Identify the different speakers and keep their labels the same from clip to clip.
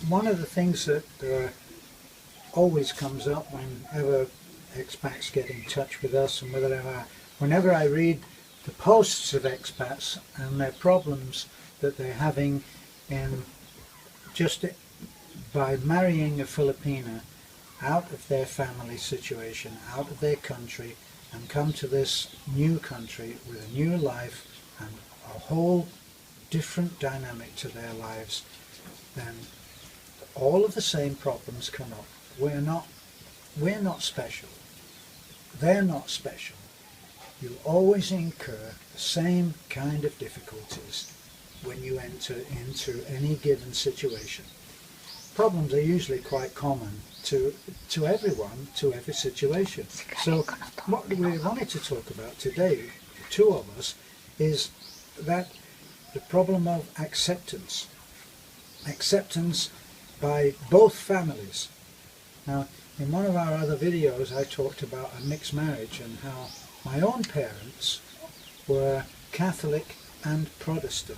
Speaker 1: one of the things that always comes up whenever expats get in touch with us, and whenever I read the posts of expats and their problems that they're having in just by marrying a Filipina out of their family situation, out of their country, and come to this new country with a new life and a whole different dynamic to their lives, then all of the same problems come up. We're not special. They're not special. You always incur the same kind of difficulties when you enter into any given situation. Problems are usually quite common to everyone, to every situation. So what we wanted to talk about today, the two of us, is that the problem of acceptance. Acceptance by both families. Now, in one of our other videos I talked about a mixed marriage and how my own parents were Catholic and Protestant.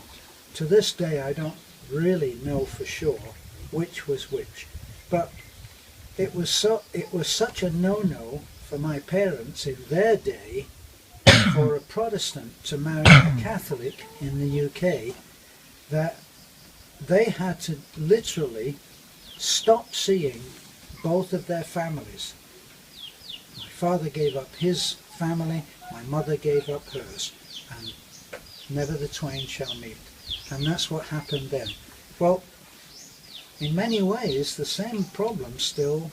Speaker 1: To this day I don't really know for sure which was which, but it was such a no-no for my parents in their day for a Protestant to marry a Catholic in the UK that they had to literally stop seeing both of their families. My father gave up his family, my mother gave up hers, and never the twain shall meet. And that's what happened then. Well, in many ways the same problem still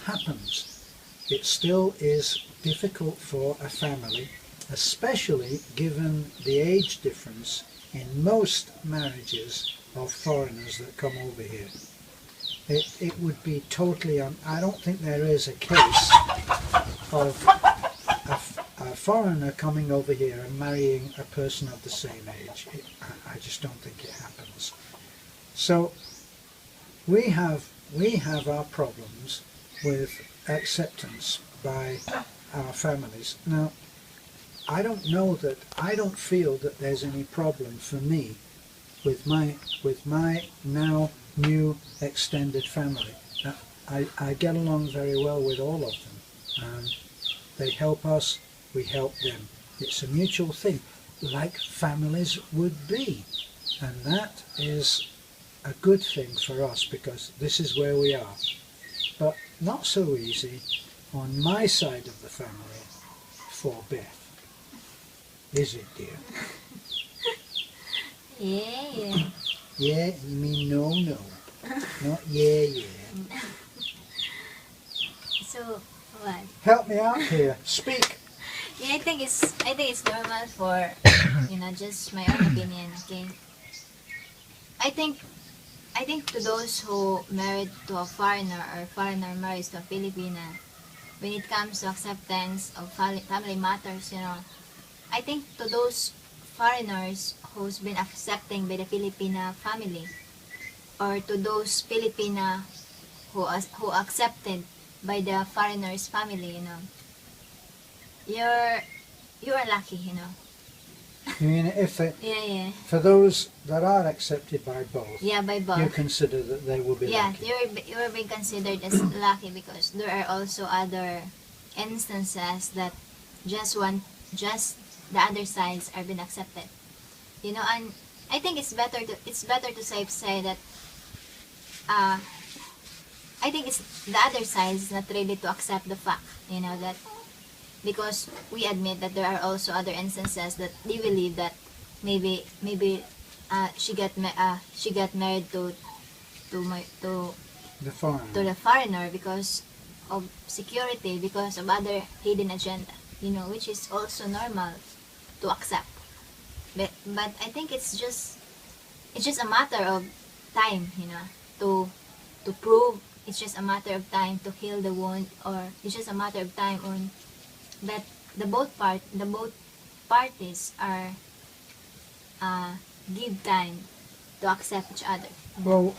Speaker 1: happens. It still is difficult for a family, especially given the age difference in most marriages of foreigners that come over here. It would be totally, I don't think there is a case of a foreigner coming over here and marrying a person of the same age. I just don't think it happens. So we have our problems with acceptance by our families. Now, I don't feel that there's any problem for me with my now new extended family. I get along very well with all of them. They help us, we help them. It's a mutual thing, like families would be. And that is a good thing for us because this is where we are. But not so easy on my side of the family for Beth. Is it, dear?
Speaker 2: Yeah.
Speaker 1: Yeah, you mean no. Not yeah.
Speaker 2: So what?
Speaker 1: Help me out here. Speak.
Speaker 2: Yeah, I think it's normal for just my own opinion. Okay. I think to those who married to a foreigner or foreigner marries to a Filipina, when it comes to acceptance of family matters, I think to those foreigners who's been accepting by the Filipina family, or to those Filipina who accepted by the foreigner's family, you're lucky,
Speaker 1: You mean if they,
Speaker 2: Yeah.
Speaker 1: for those that are accepted by both,
Speaker 2: Yeah, by both.
Speaker 1: you consider that they will be
Speaker 2: Yeah,
Speaker 1: lucky?
Speaker 2: you're being considered as lucky because there are also other instances that just the other sides are being accepted. And I think it's better to say that I think it's the other side is not ready to accept the fact, that because we admit that there are also other instances that they believe that maybe she got married to
Speaker 1: The foreigner.
Speaker 2: the foreigner because of security, because of other hidden agenda, which is also normal to accept. But I think it's just a matter of time, to prove. It's just a matter of time to heal the wound, or it's just a matter of time on that the both parties are give time to accept each other.
Speaker 1: Well,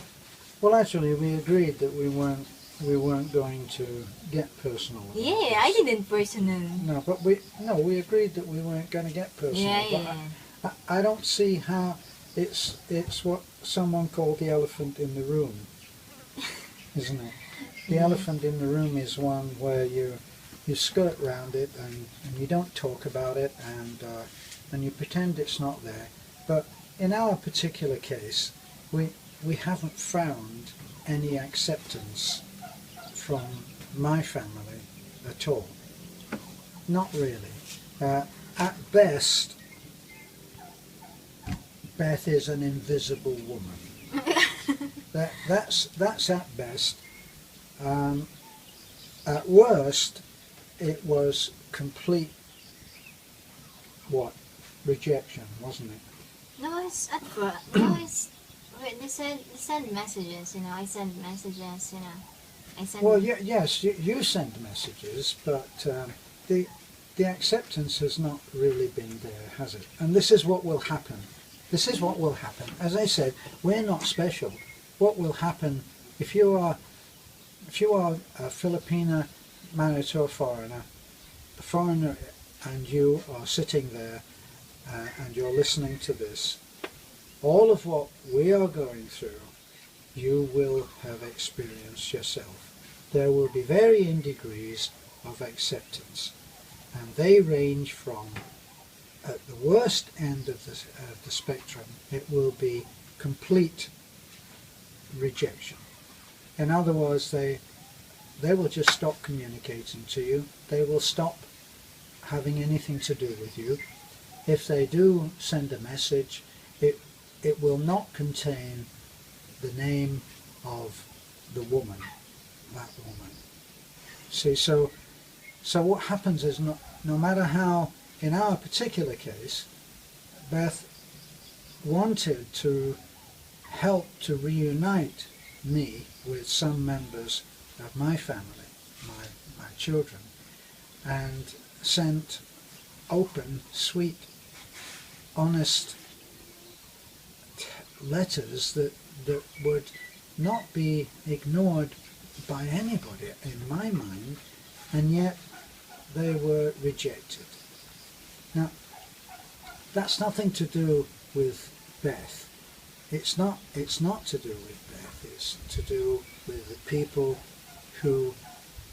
Speaker 1: actually, we agreed that we weren't going to get personal.
Speaker 2: Yeah, I didn't personal.
Speaker 1: No, but we agreed that we weren't going to get personal.
Speaker 2: Yeah.
Speaker 1: But I don't see how it's what someone called the elephant in the room. isn't it? The elephant in the room is one where you skirt round it and you don't talk about it and you pretend it's not there. But in our particular case, we haven't found any acceptance from my family at all. Not really. At best, Beth is an invisible woman. That's at best. At worst, it was complete rejection, wasn't it?
Speaker 2: No, it's at first. No, it's wait. They send messages. You know, I send messages. You know, I send.
Speaker 1: Well, yes, you send messages, but the acceptance has not really been there, has it? And this is what will happen. This is what will happen. As I said, we're not special. What will happen if you are a Filipina married to a foreigner, and you are sitting there and you're listening to this, all of what we are going through, you will have experienced yourself. There will be varying degrees of acceptance, and they range from, at the worst end of the spectrum, it will be complete rejection. In other words, they will just stop communicating to you. They will stop having anything to do with you. If they do send a message, it will not contain the name of the woman, that woman. See, so what happens is, no matter how, in our particular case, Beth wanted to help to reunite me with some members of my family, my children, and sent open, sweet, honest letters that would not be ignored by anybody in my mind, and yet they were rejected. Now, that's nothing to do with Beth. It's not to do with Beth. It's to do with the people who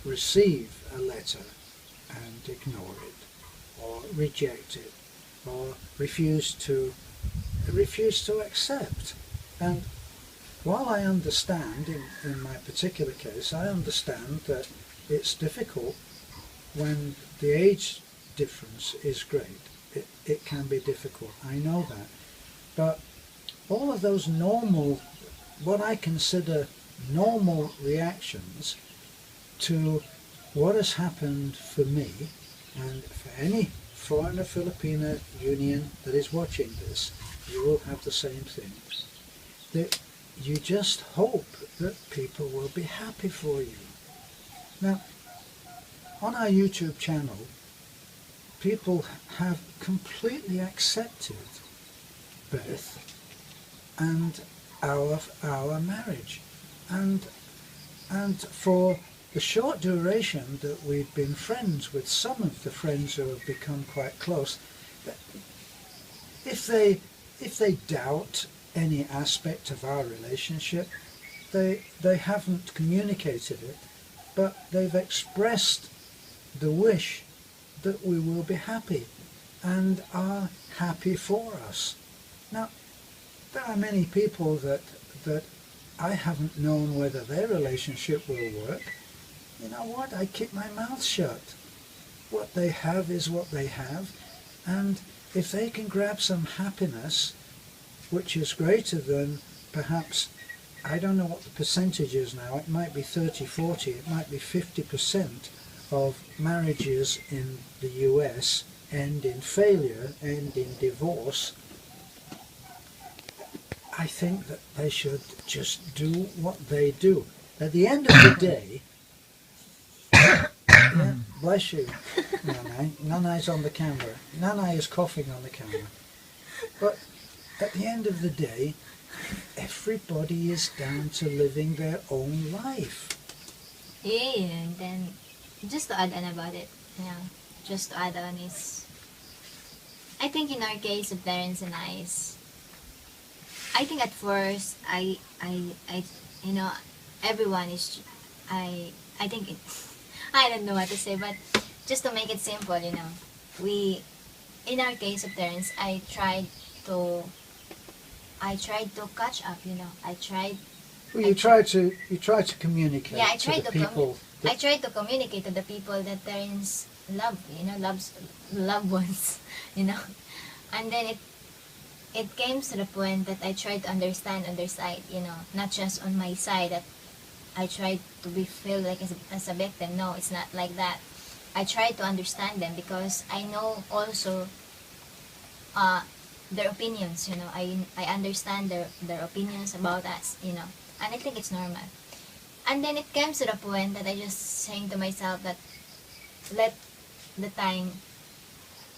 Speaker 1: receive a letter and ignore it, or reject it, or refuse to accept. And while I understand, in my particular case, I understand that it's difficult when the age difference is great. It can be difficult, I know that. But all of those normal, what I consider normal reactions to what has happened for me, and for any foreigner Filipina union that is watching this, you will have the same thing. That you just hope that people will be happy for you. Now, on our YouTube channel, people have completely accepted Beth and our marriage, and for the short duration that we've been friends with some of the friends who have become quite close, if they doubt any aspect of our relationship, they haven't communicated it, but they've expressed the wish that we will be happy and are happy for us. Now, there are many people that I haven't known whether their relationship will work. You know what? I keep my mouth shut. What they have is what they have, and if they can grab some happiness, which is greater than perhaps, I don't know what the percentage is now, it might be 30, 40, it might be 50% of marriages in the US end in failure, end in divorce. I think that they should just do what they do. At the end of the day, yeah, bless you, Nanai. Nanai's on the camera. Nanai is coughing on the camera. But at the end of the day, everybody is down to living their own life.
Speaker 2: Yeah, and then just to add on about it, just to add on is, I think in our case of Terence and I think at first I everyone is, I think it, I don't know what to say, but just to make it simple, we, in our case of parents, to I tried to catch up,
Speaker 1: Well,
Speaker 2: I
Speaker 1: you try to communicate
Speaker 2: yeah,
Speaker 1: to the people.
Speaker 2: I tried to communicate to the people that parents love, loves loved ones, you know. And then it came to the point that I tried to understand on their side, not just on my side, that I tried to be feel like as a victim. No, it's not like that. I tried to understand them because I know also uh, their opinions, I understand their opinions about us, and I think it's normal. And then it came to the point that I just saying to myself that let the time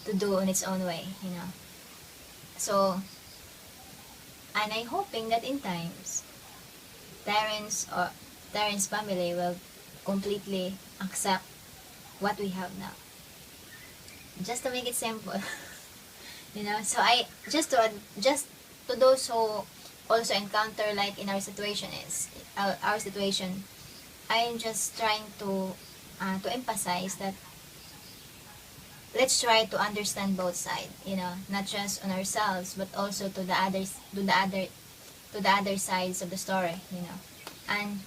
Speaker 2: to do in its own way, So, and I'm hoping that in times, parents family will completely accept what we have now. Just to make it simple, So I just to those who also encounter like in our situation is our situation. I'm just trying to emphasize that let's try to understand both sides, not just on ourselves but also to the others, to the other sides of the story, and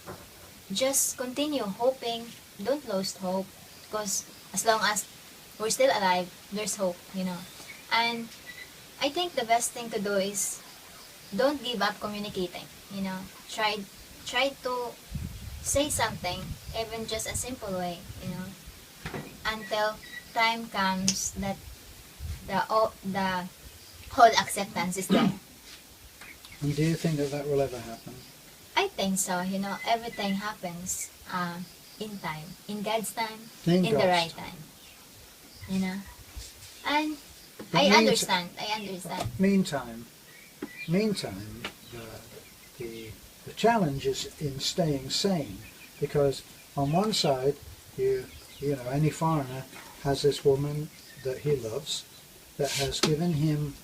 Speaker 2: just continue hoping. Don't lose hope, because as long as we're still alive, there's hope, And I think the best thing to do is don't give up communicating, Try to say something, even just a simple way, until time comes that the whole acceptance is there.
Speaker 1: And do you think that will ever happen?
Speaker 2: I think so, everything happens in time, in God's time,
Speaker 1: In
Speaker 2: in the
Speaker 1: God's
Speaker 2: right
Speaker 1: time.
Speaker 2: time, And
Speaker 1: But
Speaker 2: I understand.
Speaker 1: Meantime, the challenge is in staying sane, because on one side, any foreigner has this woman that he loves that has given him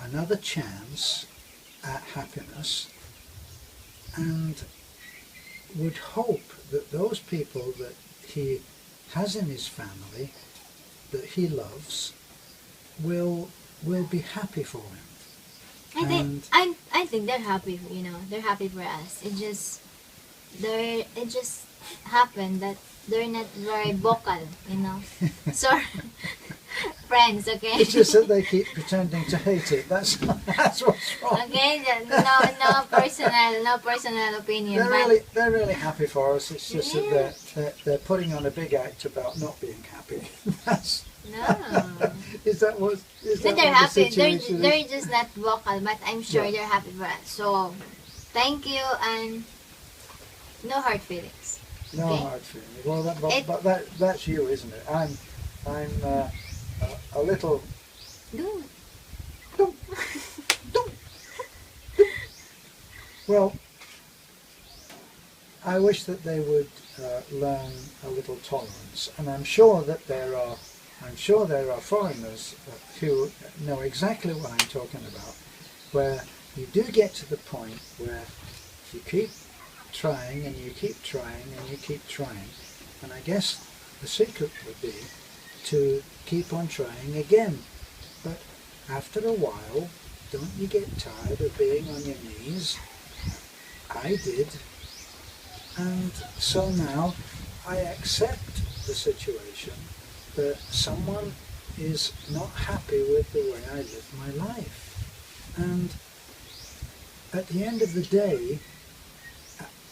Speaker 1: another chance at happiness, and would hope that those people that he has in his family that he loves will be happy for him.
Speaker 2: I think they're happy, they're happy for us. It just happened that they're not very vocal, Sorry, friends, okay?
Speaker 1: It's just that they keep pretending to hate it. That's what's wrong.
Speaker 2: Okay, no personal opinion.
Speaker 1: They're really happy for us. It's just that they're putting on a big act about not being happy.
Speaker 2: No.
Speaker 1: Is that what?
Speaker 2: They're happy.
Speaker 1: The
Speaker 2: They're just not vocal, but I'm sure they're happy for us. So, thank you, and no hard feelings.
Speaker 1: No hard feelings. Well, but that's you, isn't it? I'm a little.
Speaker 2: Good.
Speaker 1: Well, I wish that they would learn a little tolerance, and I'm sure there are foreigners who know exactly what I'm talking about, where you do get to the point where you keep trying and you keep trying and you keep trying, and I guess the secret would be to keep on trying again. But after a while, don't you get tired of being on your knees? I did. And so now I accept the situation that someone is not happy with the way I live my life. And at the end of the day,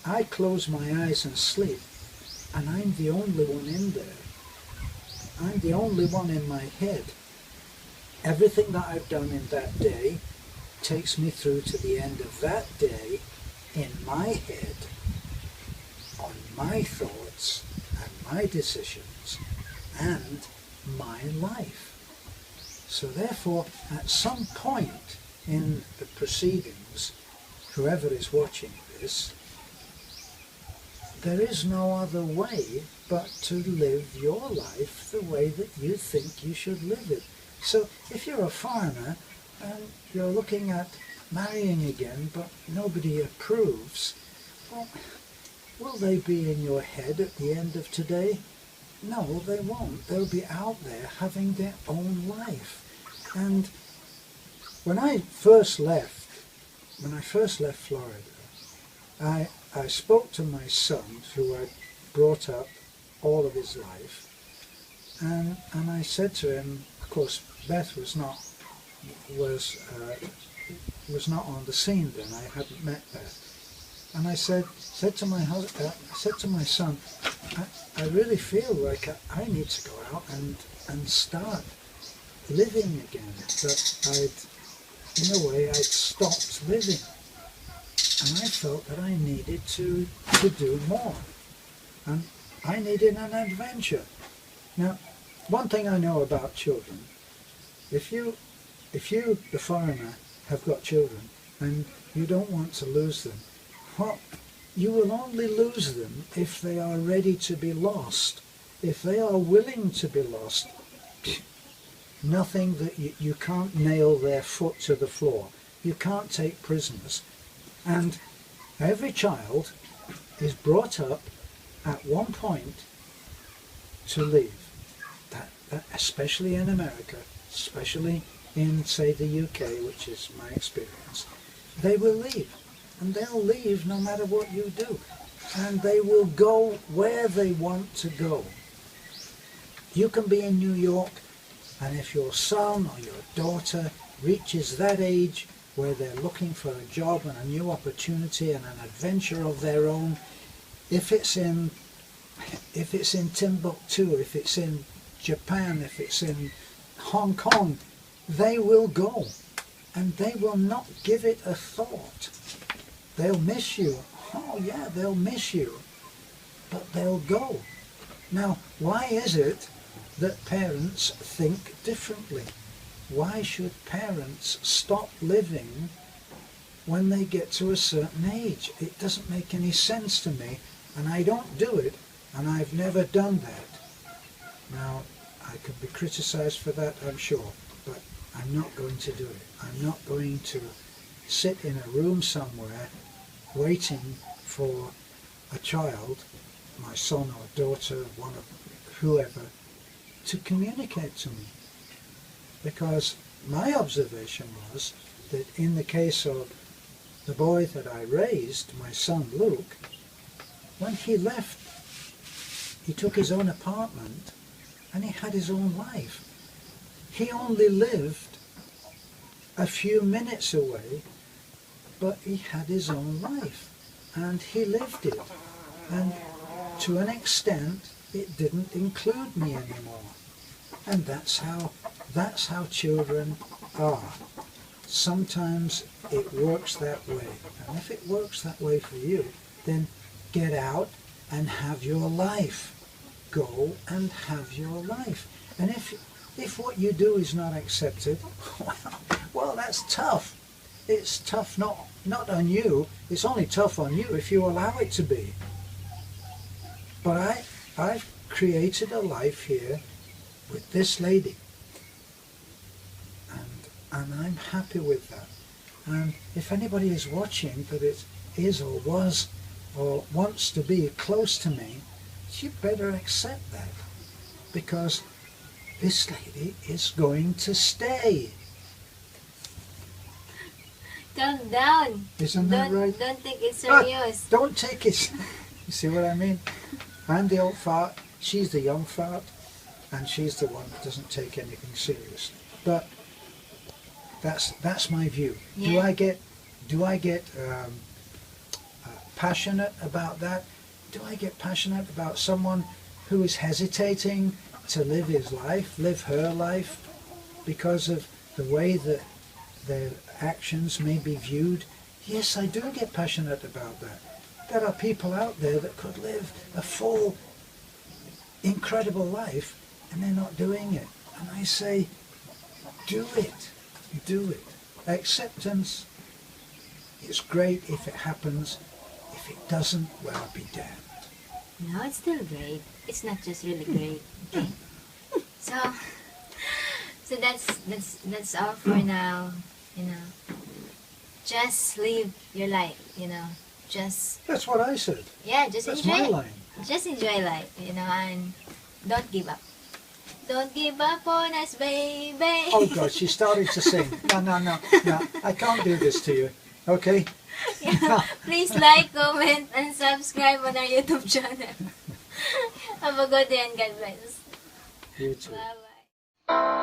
Speaker 1: I close my eyes and sleep, and I'm the only one in there. I'm the only one in my head. Everything that I've done in that day takes me through to the end of that day in my head, on my thoughts and my decisions and my life. So therefore, at some point in the proceedings, whoever is watching this, there is no other way but to live your life the way that you think you should live it. So if you're a foreigner and you're looking at marrying again but nobody approves, well, will they be in your head at the end of today? No, they won't. They'll be out there having their own life. And when I first left Florida, I spoke to my son, who I brought up all of his life, and I said to him, of course, Beth was not on the scene then. I hadn't met Beth. And I said to my son, I really feel like I need to go out and start living again. That in a way, I'd stopped living. And I felt that I needed to do more. And I needed an adventure. Now, one thing I know about children, if you, the foreigner, have got children and you don't want to lose them, well, you will only lose them if they are ready to be lost. If they are willing to be lost, nothing that you can't nail their foot to the floor. You can't take prisoners. And every child is brought up at one point to leave. That especially in America, especially in, say, the UK, which is my experience, they will leave. And they'll leave no matter what you do. And they will go where they want to go. You can be in New York, and if your son or your daughter reaches that age where they're looking for a job and a new opportunity and an adventure of their own, if it's in Timbuktu, if it's in Japan, if it's in Hong Kong, they will go, and they will not give it a thought. They'll miss you. Oh yeah, they'll miss you, but they'll go. Now, why is it that parents think differently? Why should parents stop living when they get to a certain age? It doesn't make any sense to me, and I don't do it, and I've never done that. Now, I could be criticized for that, I'm sure, but I'm not going to do it. I'm not going to sit in a room somewhere waiting for a child, my son or daughter, one of whoever, to communicate to me. Because my observation was that in the case of the boy that I raised, my son Luke, when he left, he took his own apartment and he had his own life. He only lived a few minutes away, but he had his own life and he lived it. And to an extent, it didn't include me anymore. And that's how children are. Sometimes it works that way. And if it works that way for you, then get out and have your life. Go and have your life. And if what you do is not accepted, well, that's tough. It's tough not on you. It's only tough on you if you allow it to be. But I've created a life here with this lady. And I'm happy with that. And if anybody is watching that it is or was or wants to be close to me, you better accept that. Because this lady is going to stay.
Speaker 2: Calm down.
Speaker 1: Isn't that right?
Speaker 2: Don't take it serious.
Speaker 1: Don't take it. You see what I mean? I'm the old fart, she's the young fart, and she's the one that doesn't take anything seriously. But that's my view.
Speaker 2: Yeah.
Speaker 1: Do I get passionate about that? Do I get passionate about someone who is hesitating to live his life, live her life, because of the way that their actions may be viewed? Yes, I do get passionate about that. There are people out there that could live a full, incredible life, and they're not doing it. And I say, do it. Do it. Acceptance is great if it happens. If it doesn't, well, be damned.
Speaker 2: No, it's still great. It's not just really great. Okay. So that's all for now. You know, just live your life. You know, just
Speaker 1: That's what I said.
Speaker 2: just
Speaker 1: That's
Speaker 2: enjoy
Speaker 1: my
Speaker 2: it.
Speaker 1: line.
Speaker 2: Just enjoy life, and don't give up. Don't give up on us, baby.
Speaker 1: Oh God, she started to sing. No, I can't do this to you. Okay?
Speaker 2: Yeah. Please like, comment, and subscribe on our YouTube channel. Have a good day and God bless.
Speaker 1: You too.
Speaker 2: Bye-bye.